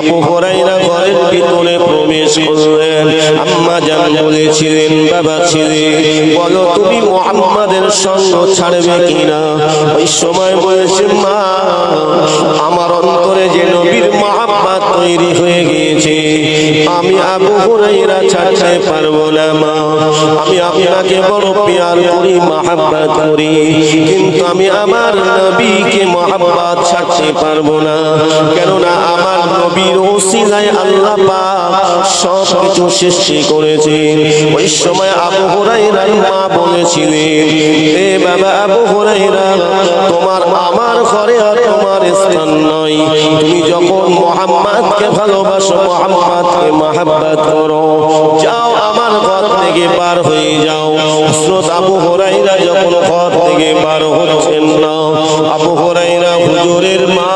আবু হুরায়রা ঘরের ভিতরে প্রবেশ করলেন। আম্মা জান বলেছিলেন, বাবা ছেলে বলো তুমি মুহাম্মাদের সঙ্গ ছাড়বে কিনা? ওই সময় বলেছে, মা আমার অন্তরে যে নবীর মহব্বত তৈরি হয়ে গিয়েছে, আমি আবু হুরায়রা ছাড়তে পারবো না মা। আমি আপনাকে বড় প্যার করি, মহব্বত করি, কিন্তু আমি আমার নবীকে মহব্বত ছাড়তে পারবো না। কেননা আমার নবীর ওসিলায় আল্লাহ পাক সব কিছু সৃষ্টি করেছেন। ওই সময় আবু হুরায়রার মা বলেছিলেন, এ বাবা আবু হুরায়রা, তোমার আমার ঘরে আর তোমার স্থান নয়। তুমি যখন মুহাম্মদকে ভালোবাসো, মুহাম্মদকে মহব্বত করো, যাও আমার ঘর থেকে বার হয়ে যাও। হযরত আবু হুরায়রা যখন ঘর থেকে বার হচ্ছেন না, আবু হুরায়রা হুজুরের মা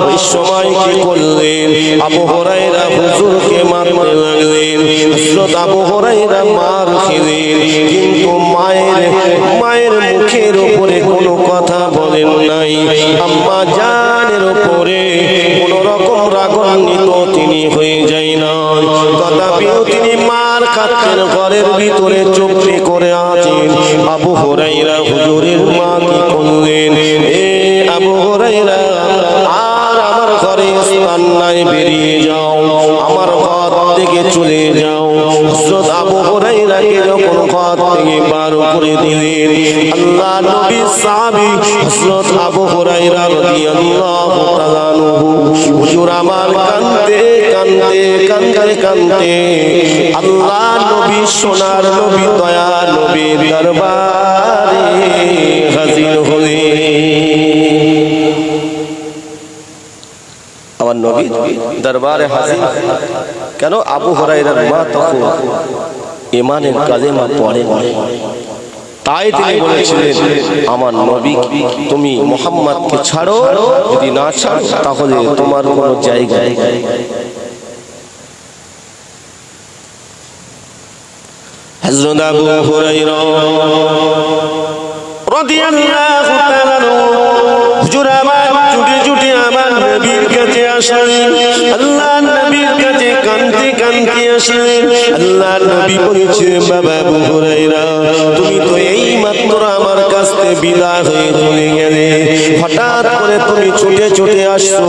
ওই সময় কি করলেন? আবু হুরায়রা হুজুরকে মারতে লাগলেন। হযরত আবু হুরায়রা মার খেলেন, কিন্তু মায়ের মুখের উপরে কোনো কথা বলেন নাই। আম্মা জানের উপরে কোনো রকম রাগান্বিত তিনি হয়ে যায় না। তথাপিও তিনি মার খাচ্ছেন, ঘরের ভিতরে চুপটি করে আছেন। আবু হুরায়রা হুজুরের মা কি করলেন? এ আবু হুরায়রা, আর আমার ঘরে স্থান নাই, বেরিয়ে যাও, আমার ঘর থেকে চলে যাও। হযরত আবু হুরায়রাকে যখন ঘর থেকে বার করে দিলেন, আল্লাহ নবীর সাহাবী হযরত আবু হুরায়রা রাদিয়াল্লাহু তাআলা আনহু হুজুর আমার কাঁদতে কাঁদতে কাঁদতে কাঁদতে আল্লাহ নবী, সোনার নবী, দয়ার নবীর দরবারে হাজির হলেন। আমার নবী দরবারে হাজির কেন? আবু হুরায়রার মা তখন ঈমানের কালেমা পড়েন, তাই তিনি বলেছিলেন, আমার নবী তুমি মুহাম্মদকে ছাড়ো, যদি না ছাড়ো তাহলে তোমার কোনো জায়গা নেই। হযরত আবু হুরায়রা রাদিয়াল্লাহু তাআলা হুজুর আমার ছুটে ছুটে আমার নবীর কাছে আসলেন। আল্লাহ নবীর কাছে কাঁদতে কাঁদতে আসলেন। আল্লাহ নবী বলেছিলেন, বাবা আবু হুরায়রা, তুমি তো এই মাত্র আমার কাছ থেকে বিদায় হয়ে চলে গেলে, হঠাৎ করে তুমি ছুটে ছুটে আসছো,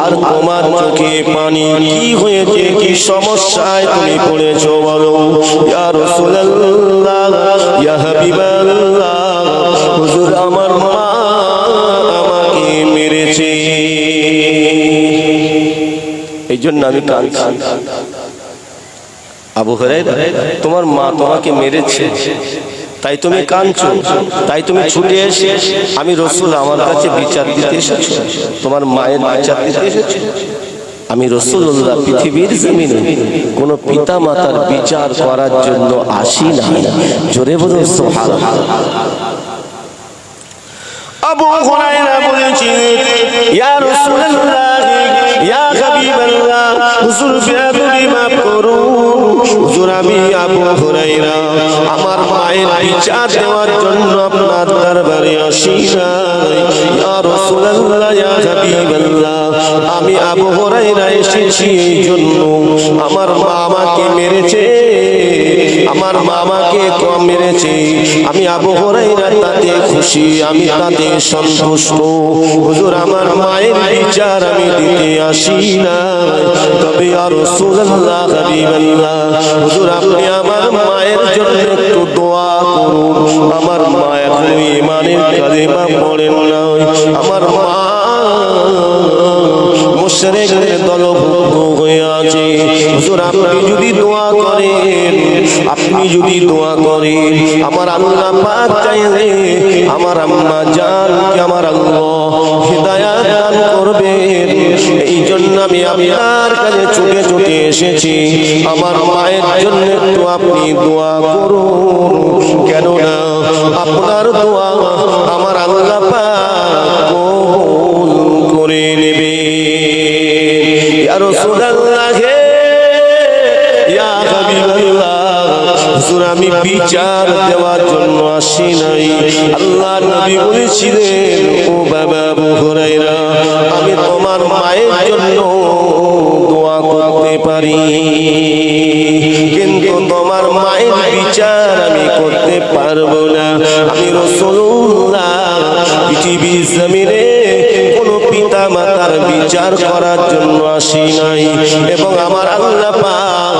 আর তোমার চোখে পানি কি হয়েছে? কি সমস্যায় তুমি পড়েছো বলো? ইয়া রাসূলুল্লাহ, ইয়া হাবিবাল্লাহ, হুজুর আমার মা আমাকে মেরেছে, এই জন্য আমি কাঁদছি। আবু হুরায়রা, তোমার মা তোমাকে মেরেছে, তাই তুমি কাঁদছো, তাই তুমি ছুটে এসে আমি রাসূল আমার কাছে বিচার দিতে এসেছো, তোমার মায়ের বিচার দিতে এসেছো? আমি রাসূলুল্লাহ পৃথিবীর জমিনে কোন পিতা মাতার বিচার করার জন্য আসি না। জোরে বলুন সুবহানাল্লাহ। আবু হুরায়রা বলেছিলেন, ইয়া রাসূলুল্লাহ, ইয়া হাবিবাল্লাহ, হুজুর বেয়াদবি মাফ করুন। হুজুর আমি আবু হুরায়রা আমার মায়ের বিচার দেওয়ার জন্য আপনার দরবারে আসি নাই। ইয়া রাসূলুল্লাহ, ইয়া হাবিবাল্লাহ, আমি আবু হুরায়রা এসেছি এই জন্য, আমার মা আমাকে মেরেছে, আমার মামাকে কম মেরেছে, আমি আবু হুরায়রা তাতে খুশি, আমি তাতে সন্তুষ্ট। হুজুর আমার মায়ের বিচার আমি দিতে আসি না, তবে ইয়া রাসূলুল্লাহ, হাবিবাল্লাহ, হুজুর আপনি আমার মায়ের জন্য একটু দোয়া করুন। আমার মা এখন ঈমানের কালেমা পড়েন না, আমার মা মুশরিকদের দলভুক্ত হয়ে আছে। হুজুর আপনি যদি দোয়া করেন, আপনি যদি দোয়া করেন, আমার আল্লাহ পাক চাইলে আমার আম্মা জানকে আমার আল্লাহ হিদায়াত দান করবেন। এই জন্য আমি আপনার কাছে ছুটে ছুটে এসেছি, আমার মায়ের জন্য একটু আপনি দোয়া করুন, কেননা আপনার দোয়া আমার আল্লাহ পাক কবুল করে নেবে। ইয়া রাসূলুল্লাহ, ইয়া হাবিবাল্লাহ, হুজুর আমি বিচার দেওয়ার জন্য আসি নাই। আল্লাহ নবী বলেছিলেন ও বাবা আবু হুরায়রা আমি তোমার মায়ের জন্য দোয়া করতে পারি, কিন্তু তোমার মায়ের বিচার আমি করতে পারবো না। আমি রাসূলুল্লাহ পৃথিবীর জমিনে কোনো পিতা মাতার বিচার করার জন্য আসি নাই, এবং আমার আল্লাহ পাক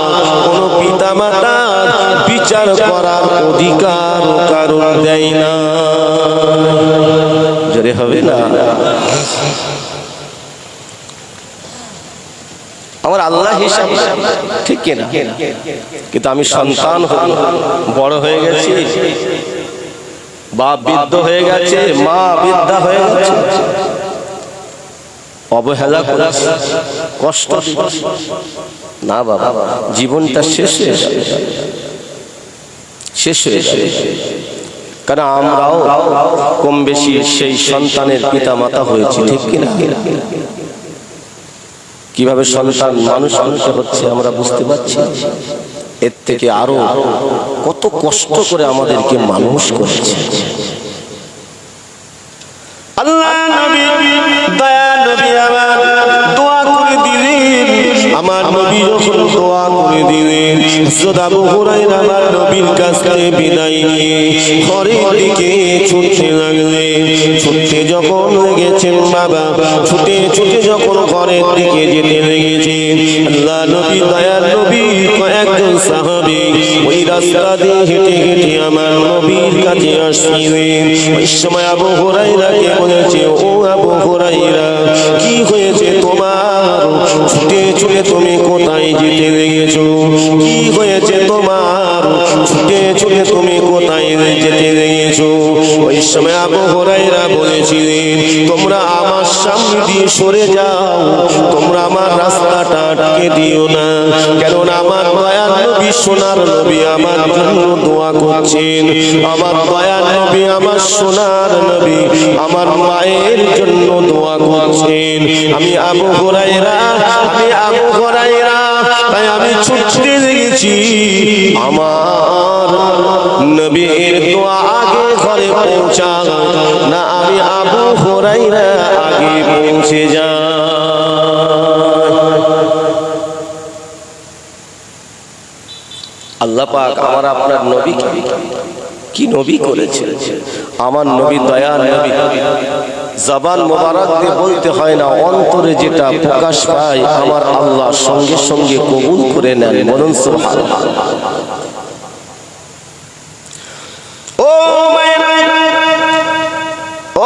কোনো পিতা মাতার বিচার করার অধিকার কারণ দেয় না। জোরে হবে না? আমার আল্লাহ হিসাব ঠিক কিনা? কিন্তু আমি সন্তান বড় হয়ে গেছি, বাপ বৃদ্ধ হয়ে গেছে, মা বৃদ্ধা হয়ে গেছে, অবহেলা করেছে, কষ্ট না বাবা, জীবনটা শেষ হয়ে যাবে, শেষ হয়ে যাবে। কারণ আমরাও কম বেশি সেই সন্তানের পিতা মাতা হয়েছি, ঠিক কিনা? কিভাবে সন্তান মানুষ করতে হচ্ছে আমরা বুঝতে পারছি। এর থেকে আরো কত কষ্ট করে আমাদেরকে মানুষ করেছে। আল্লাহ নবী দয়া নবী আমার দোয়া করে দিলেন, আমার নবী যখন দোয়া করে দিলেন হযরত আবু হুরায়রা আমার নবীর কাছ থেকে বিদায় নিয়ে ঘরের দিকে ছুটতে লাগলেন। ছুটতে যখন লেগেছেন বাবা, ছুটে ছুটে যখন ঘরের দিকে যেতে লেগেছেন, আল্লাহ নবী দয়ার নবী কয়েকজন সাহাবী ওই রাস্তা দিয়ে হেঁটে হেঁটে আমার নবীর কাছে আসছিলেন। ওই সময় আবু হুরায়রাকে বলেছে ও আবু হুরায়রা কি হয়েছে তোমার? ছুটে ছুটে তুমি কোথায় যেতে লেগেছো? কি হয়েছে তোমার? ছুটে ছুটে তুমি কোথায় যেতে লেগেছো? ওই সময় আবু হুরায়রা বলেছিলেন তোমরা আমার সামনে দিয়ে সরে যাও, তোমরা আমার রাস্তাটা আটকে দিও না, কেননা আমার দয়ার নবী সোনার নবী আমার জন্য দোয়া করছেন। আমার দয়ার নবী আমার সোনার নবী আমার মায়ের জন্য দোয়া করছেন। আমি আবু হুরায়রা তাই আমি ছুটতে লেগেছি আমার নবীর দোয়া আগে ঘরে পৌঁছা না, আমি আবু হুরায়রা আগে পৌঁছে যাই। আল্লাহ পাক আমার আপনার নবী কি নবী করেছেন? আমার নবী দয়ার নবী, জবান মোবারক দিয়ে বলতে হয় না, অন্তরে যেটা প্রকাশ পায় আমার আল্লাহ সঙ্গে সঙ্গে কবুল করে নেন। বলুন সুবহানাল্লাহ। ও মায়েরা,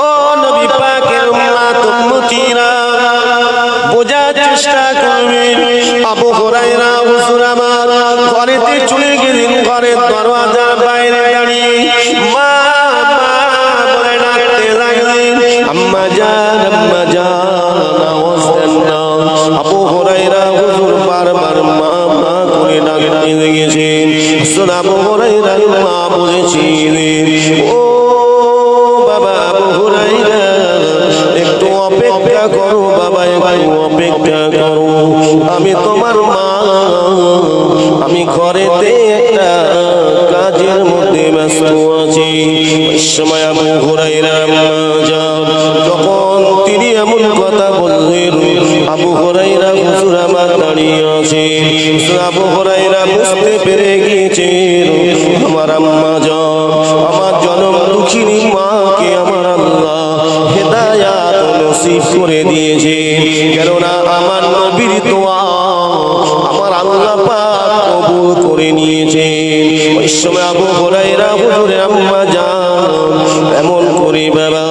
ও নবী পাকের উম্মত উম্মতিরা, বোঝার চেষ্টা করবেন। আবু হুরায়রা হুজুর আমার ঘরেতে চলে গেলেন, ঘরের দরওয়াজার বাইরে দাঁড়িয়ে মা বলে ডাকতে লাগলেন, আম্মা জান আম্মা জান, আওয়াজ দেন না। আবু হুরায়রা হুজুর বারবার মা মা করে ডাকতে লেগেছেন। হুজুর আবু হুরায়রার মা বলেছিলেন ও বাবা আবু হুরায়রা একটু অপেক্ষা করো বাবা, একটু অপেক্ষা করো, আমি তোমার মা, আমি ঘরেতে একটা কাজের মধ্যে ব্যস্ত আছি। ওই সময় আবু হুরায়রা যখন তিনি এমন কথা বললেন, আবু হুরায়রা হুজুর আমার দাঁড়িয়ে আছেন। আবু হুরায়রা বুঝতে পেরে গিয়েছেন আমার আম্মা জান, আমার জনম দুঃখিনী মাকে আমার আল্লাহ হেদায়াত নসিব করে দিয়েছে, কেননা আমার নবীর দোয়া আমার আল্লাহ পাক কবুল করে নিয়েছেন। ওই সময় আবু হুরায়রা হুজুরের আম্মা জান এমন করে বাবা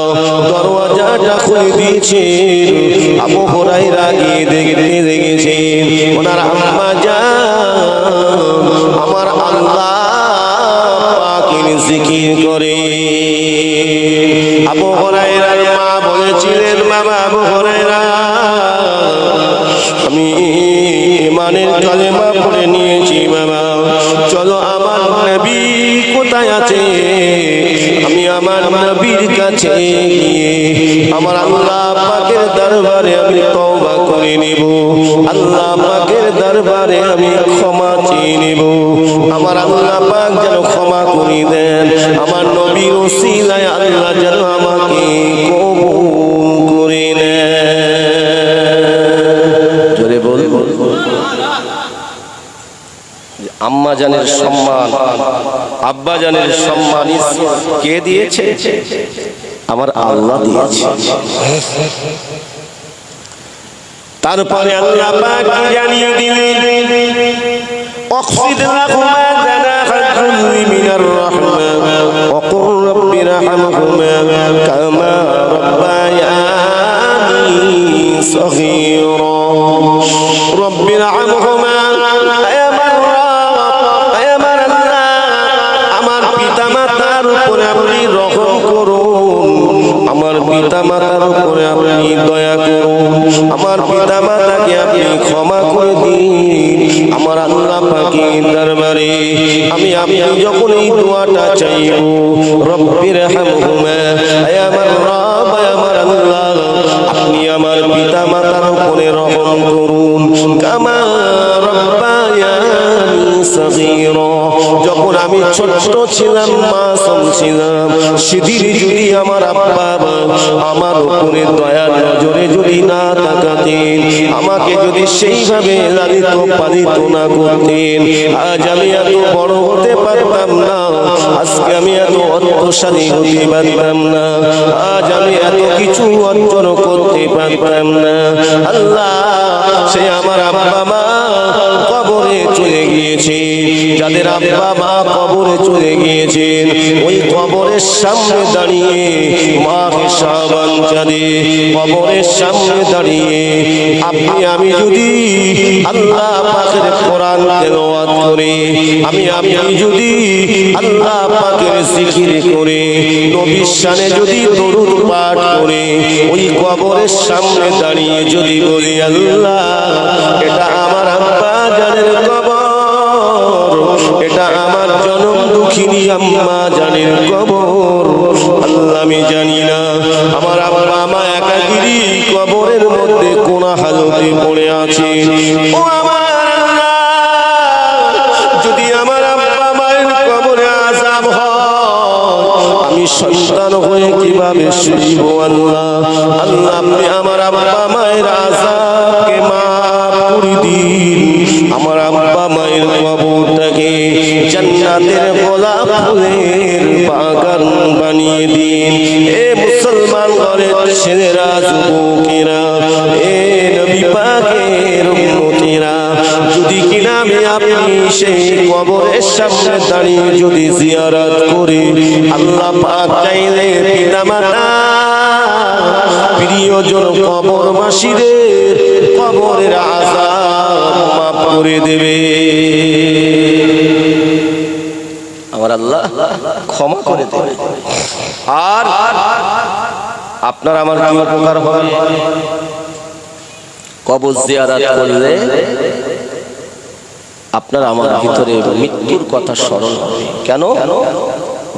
দরওয়াজাটা খুলে দিয়েছেন। আবু হুরায়রা গিয়ে দেখতে লেগেছেন ওনার আম্মা জান আমার আল্লাহ পাকের জিকির করে। আবু হুরায়রার মা বলেছিলেন বাবা আবু হুরায়রা আমি ইমানের কালেমা পড়ে নিয়েছি বাবা, চলো আমার নবী কোথায় আছে, আমি আমার নবীর কাছে গিয়ে আমার আল্লাহ পাকের দরবারে আমি তওবা করে নেব, আল্লাহ পাকের দরবারে আমি ক্ষমা চেয়ে নেব। আমার আল্লাহ পাক বলবো আম্মা জানের সম্মান, আব্বা জানের সম্মান কে দিয়েছে? আমার আল্লাহ দিয়েছে। তারপরে আল্লাহ পাক জানিয়ে দিলেন ওয়াকফিদ লাহুমা জানাহাল যুল্লি মিনার রাহমা ওয়া কুর রাব্বি রহমহুমা কামা রাব্বায়ানি সগীরা রাব্বি রহমহুমা পিতামাতার উপরে আপনি দয়া করুন, আমার পিতামাতাকে আপনি ক্ষমা করে দিন। আমার আল্লাহ পাকের দরবারে আমি যখন এই দোয়াটা চাইব, রব্বির হামহুমা, হে আমার রব, হে আমার আল্লাহ, আপনি আমার পিতামাতার উপরে রহম করুন, কামা রব্বায়ানি সগীরা, যখন আমি ছোট ছিলাম, মাসুম ছিলাম, সেদিন যদি আমার আব্বা আমার উপরে দয়ার নজরে যদি না তাকাতেন, আমাকে যদি সেইভাবে লালিত পালিত না করতেন, আজ আমি এত বড় হতে পারতাম না, আজকে আমি এত অর্থশালী হতে পারতাম না, আজ আমি এত কিছু অর্জন করতে পারতাম না। আল্লাহ, সে আমার আব্বা মা কবরে চলে গিয়েছে, যাদের আব্বা মা কবরে চলে গিয়েছেন, ওই কবরের সামনে দাঁড়িয়ে মাহে শাবান চাঁদে কবরের সামনে দাঁড়িয়ে আপনি আমি যদি আল্লাহ পাকের কোরআন তেলাওয়াত করে, আমি যদি আল্লাহ পাকের জিকির করে, নবীর শানে যদি দরুদ পাঠ করে, ওই কবরের সামনে দাঁড়িয়ে যদি বলি, আল্লাহ, এটা আমার আব্বা জানের কবর, এটা আমার জনম দুঃখিনী আম্মা জানের কবর, আল্লাহ আমি জানি না আমার আব্বা মা একাকিরি কবরের মধ্যে কোন হালতে পড়ে আছে। ও আমার আল্লাহ, যদি আমার আব্বা মায়ের কবরে আযাব হয়, আমি সন্তান হয়ে কিভাবে সইব? আল্লাহ, আল্লাহ, আপনি আমার আব্বা মায়ের আযাবকে মাফ করে দিন, আমার আব্বা মায়ের কবরটাকে জান্নাতের গোলাপ ফুলের বাগান বানিয়ে দিন। এ মুসলমান ঘরের ছেলেরা, যুবকেরা, এ নবী পাকের উম্মতিরা, যদি কিনা আমি আপনি সেই কবরের সামনে দাঁড়িয়ে যদি জিয়ারত করি, আল্লাহ পাক চাইলে পিতামাতা প্রিয়জন কবরবাসীদের কবরের আযাব মাফ করে দেবে। আমার আল্লাহ ক্ষমা করে দেবে। আর আপনার আমার কি উপকার হবে? কবর জিয়ারত করলে আপনার আমার ভিতরে মৃত্যুর কথা স্মরণ হবে। কেন?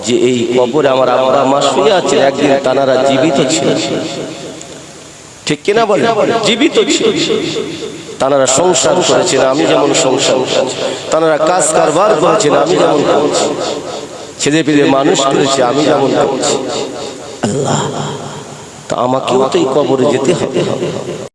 যে এই কবরে আমার আব্বা মা শুয়ে আছেন, একদিন তানারা জীবিত ছিলেন, ঠিক কিনা বলে? জীবিত ছিল, তানারা সংসার করেছেন, আমি যেমন সংসার করেছি, তানারা কাজ কারবার করেছেন, আমি যেমন করেছি, ছেলে পেলে মানুষ করেছে, আমি যেমন করেছি। আল্লাহ, তা আমাকেও তো এই কবরে যেতে হবে।